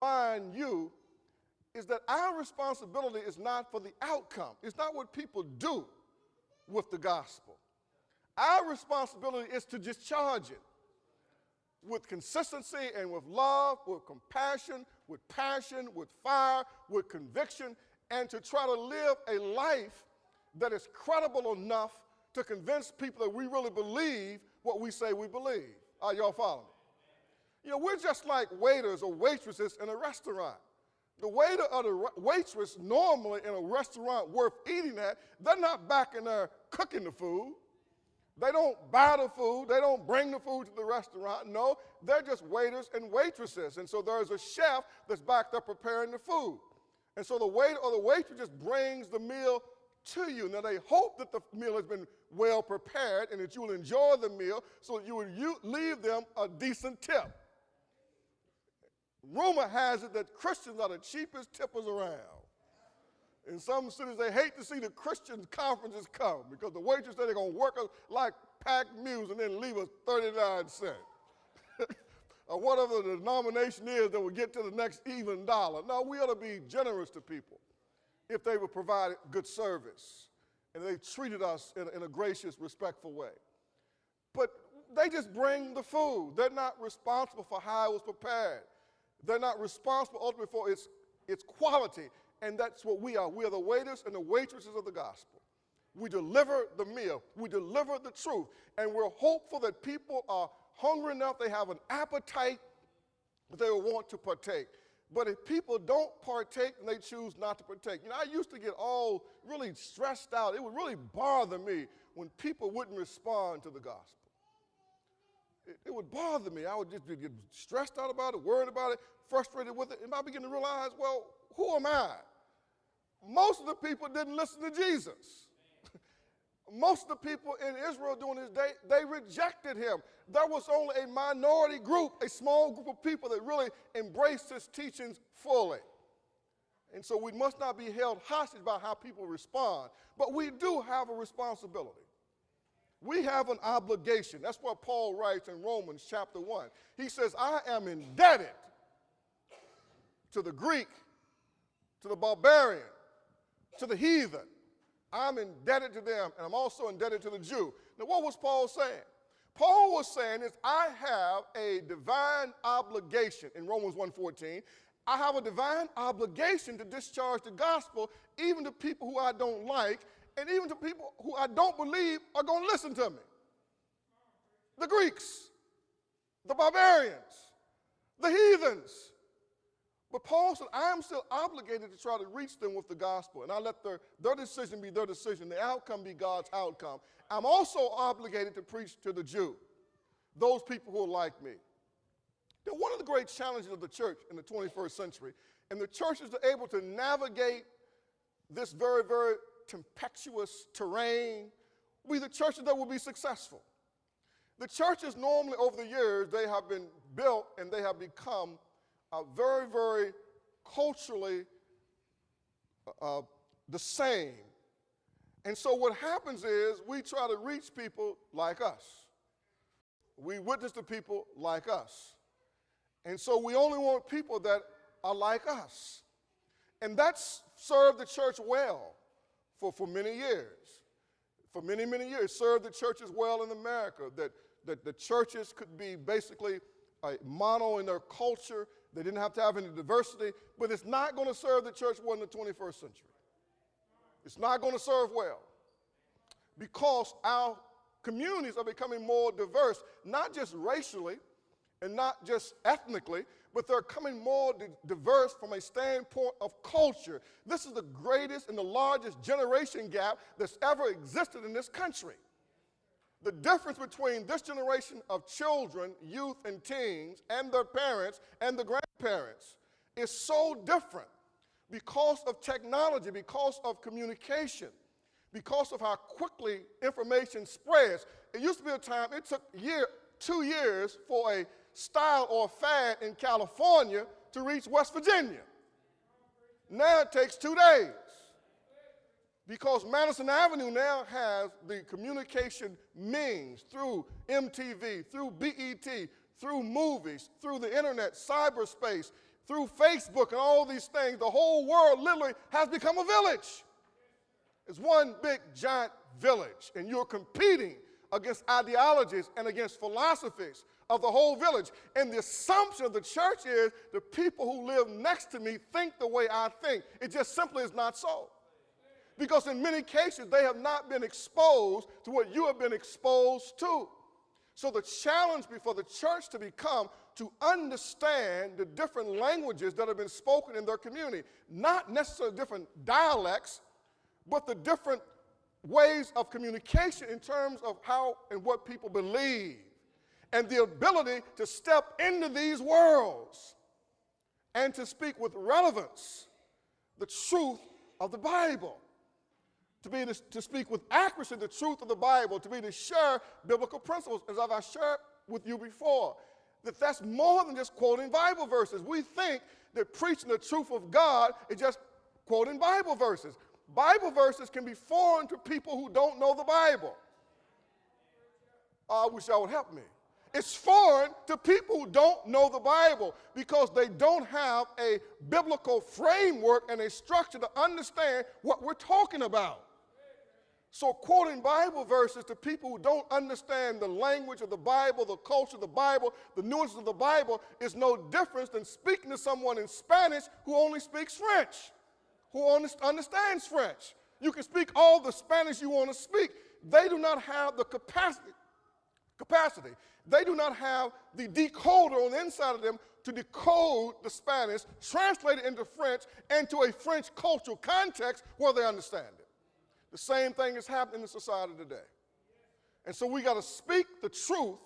remind you is that our responsibility is not for the outcome. It's not what people do with the gospel. Our responsibility is to discharge it with consistency and with love, with compassion, with passion, with fire, with conviction, and to try to live a life that is credible enough to convince people that we really believe what we say we believe. Are y'all following me? You know, we're just like waiters or waitresses in a restaurant. The waiter or the waitress normally in a restaurant worth eating at, they're not back in there cooking the food. They don't buy the food. They don't bring the food to the restaurant. No, they're just waiters and waitresses. And so there's a chef that's back there preparing the food. And so the waiter or the waitress just brings the meal to you. Now, they hope that the meal has been well prepared and that you will enjoy the meal so that you will leave them a decent tip. Rumor has it that Christians are the cheapest tippers around. In some cities, they hate to see the Christian conferences come because the waitress said they're going to work us like packed mules and then leave us 39 cents. Or whatever the denomination is that will get to the next even dollar. No, we ought to be generous to people if they would provide good service and they treated us in a gracious, respectful way. But they just bring the food. They're not responsible for how it was prepared. They're not responsible ultimately for its quality. And that's what we are. We are the waiters and the waitresses of the gospel. We deliver the meal. We deliver the truth. And we're hopeful that people are hungry enough, they have an appetite, that they will want to partake. But if people don't partake, then they choose not to partake. You know, I used to get all really stressed out. It would really bother me when people wouldn't respond to the gospel. It would bother me. I would just get stressed out about it, worried about it, frustrated with it. And I began to realize, well, who am I? Most of the people didn't listen to Jesus. Most of the people in Israel during his day, they rejected him. There was only a minority group, a small group of people that really embraced his teachings fully. And so we must not be held hostage by how people respond. But we do have a responsibility. We have an obligation. That's what Paul writes in Romans chapter 1. He says, I am indebted to the Greek, to the barbarian, to the heathen. I'm indebted to them, and I'm also indebted to the Jew. Now, what was Paul saying? Paul was saying is, I have a divine obligation in Romans 1:14. I have a divine obligation to discharge the gospel even to people who I don't like, and even to people who I don't believe are going to listen to me. The Greeks, the barbarians, the heathens. But Paul said, I am still obligated to try to reach them with the gospel, and I let their decision be their decision, the outcome be God's outcome. I'm also obligated to preach to the Jew, those people who are like me. Now, one of the great challenges of the church in the 21st century, and the church is able to navigate this very, very tempestuous terrain, will be the churches that will be successful. The churches normally over the years, they have been built and they have become very, very culturally the same. And so what happens is we try to reach people like us. We witness to people like us. And so we only want people that are like us. And that's served the church well for many years. For many, many years, served the churches well in America, that the churches could be basically a mono in their culture. They didn't have to have any diversity, but it's not going to serve the church well in the 21st century. It's not going to serve well because our communities are becoming more diverse, not just racially and not just ethnically, but they're becoming more diverse from a standpoint of culture. This is the greatest and the largest generation gap that's ever existed in this country. The difference between this generation of children, youth, and teens, and their parents and the grandparents is so different because of technology, because of communication, because of how quickly information spreads. It used to be a time, it took 2 years for a style or a fad in California to reach West Virginia. Now it takes 2 days. Because Madison Avenue now has the communication means through MTV, through BET, through movies, through the internet, cyberspace, through Facebook and all these things, the whole world literally has become a village. It's one big, giant village, and you're competing against ideologies and against philosophies of the whole village. And the assumption of the church is the people who live next to me think the way I think. It just simply is not so. Because in many cases, they have not been exposed to what you have been exposed to. So the challenge before the church to become to understand the different languages that have been spoken in their community, not necessarily different dialects, but the different ways of communication in terms of how and what people believe, and the ability to step into these worlds and to speak with relevance the truth of the Bible, to speak with accuracy the truth of the Bible, to be to share biblical principles, as I've shared with you before, that's more than just quoting Bible verses. We think that preaching the truth of God is just quoting Bible verses. Bible verses can be foreign to people who don't know the Bible. I wish y'all would help me. It's foreign to people who don't know the Bible because they don't have a biblical framework and a structure to understand what we're talking about. So quoting Bible verses to people who don't understand the language of the Bible, the culture of the Bible, the nuances of the Bible is no different than speaking to someone in Spanish who only speaks French, who understands French. You can speak all the Spanish you want to speak. They do not have the capacity. They do not have the decoder on the inside of them to decode the Spanish, translate it into French, and to a French cultural context where they understand it. The same thing is happening in society today. And so we got to speak the truth,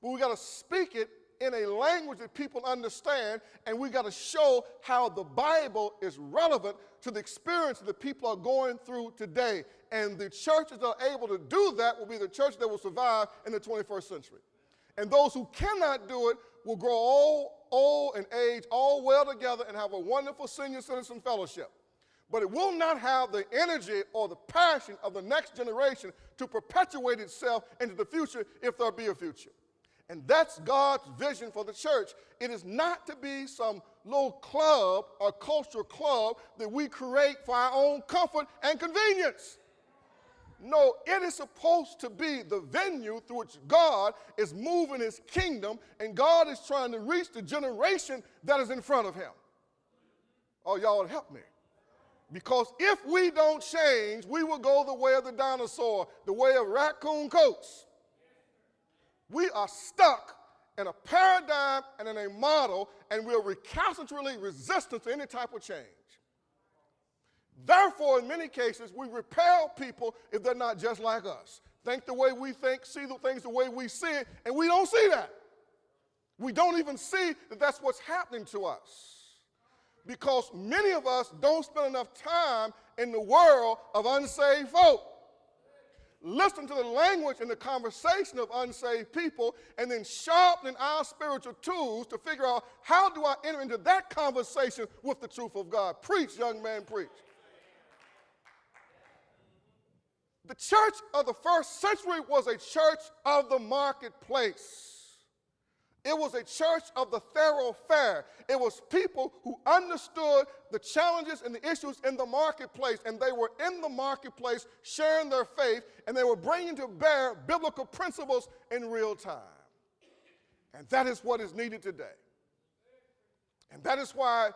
but we got to speak it in a language that people understand, and we got to show how the Bible is relevant to the experience that people are going through today. And the churches that are able to do that will be the church that will survive in the 21st century. And those who cannot do it will grow old and age all well together and have a wonderful senior citizen fellowship. But it will not have the energy or the passion of the next generation to perpetuate itself into the future if there be a future. And that's God's vision for the church. It is not to be some little club or cultural club that we create for our own comfort and convenience. No, it is supposed to be the venue through which God is moving his kingdom, and God is trying to reach the generation that is in front of him. Oh, y'all help me. Because if we don't change, we will go the way of the dinosaur, the way of raccoon coats. We are stuck in a paradigm and in a model, and we're recalcitrantly resistant to any type of change. Therefore, in many cases, we repel people if they're not just like us. Think the way we think, see the things the way we see it, and we don't see that. We don't even see that that's what's happening to us. Because many of us don't spend enough time in the world of unsaved folk. Listen to the language and the conversation of unsaved people, and then sharpen our spiritual tools to figure out how do I enter into that conversation with the truth of God. Preach, young man, preach. The church of the first century was a church of the marketplace. It was a church of the thoroughfare. It was people who understood the challenges and the issues in the marketplace, and they were in the marketplace sharing their faith, and they were bringing to bear biblical principles in real time. And that is what is needed today. And that is why,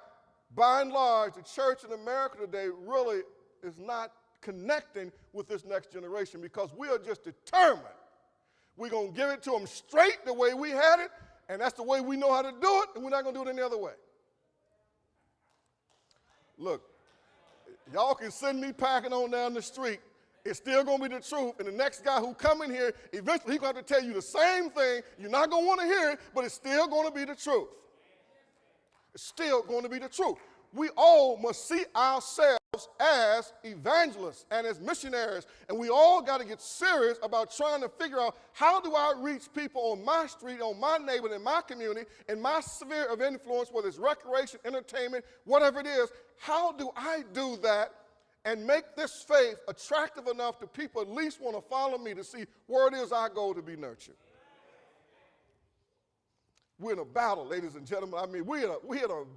by and large, the church in America today really is not connecting with this next generation, because we are just determined. We're going to give it to them straight the way we had it, and that's the way we know how to do it, and we're not going to do it any other way. Look, y'all can send me packing on down the street. It's still going to be the truth, and the next guy who come in here, eventually he's going to have to tell you the same thing. You're not going to want to hear it, but it's still going to be the truth. It's still going to be the truth. We all must see ourselves as evangelists and as missionaries, and we all got to get serious about trying to figure out how do I reach people on my street, on my neighborhood, in my community, in my sphere of influence, whether it's recreation, entertainment, whatever it is. How do I do that and make this faith attractive enough to people at least want to follow me to see where it is I go to be nurtured? We're in a battle, ladies and gentlemen. I mean, we're in a battle.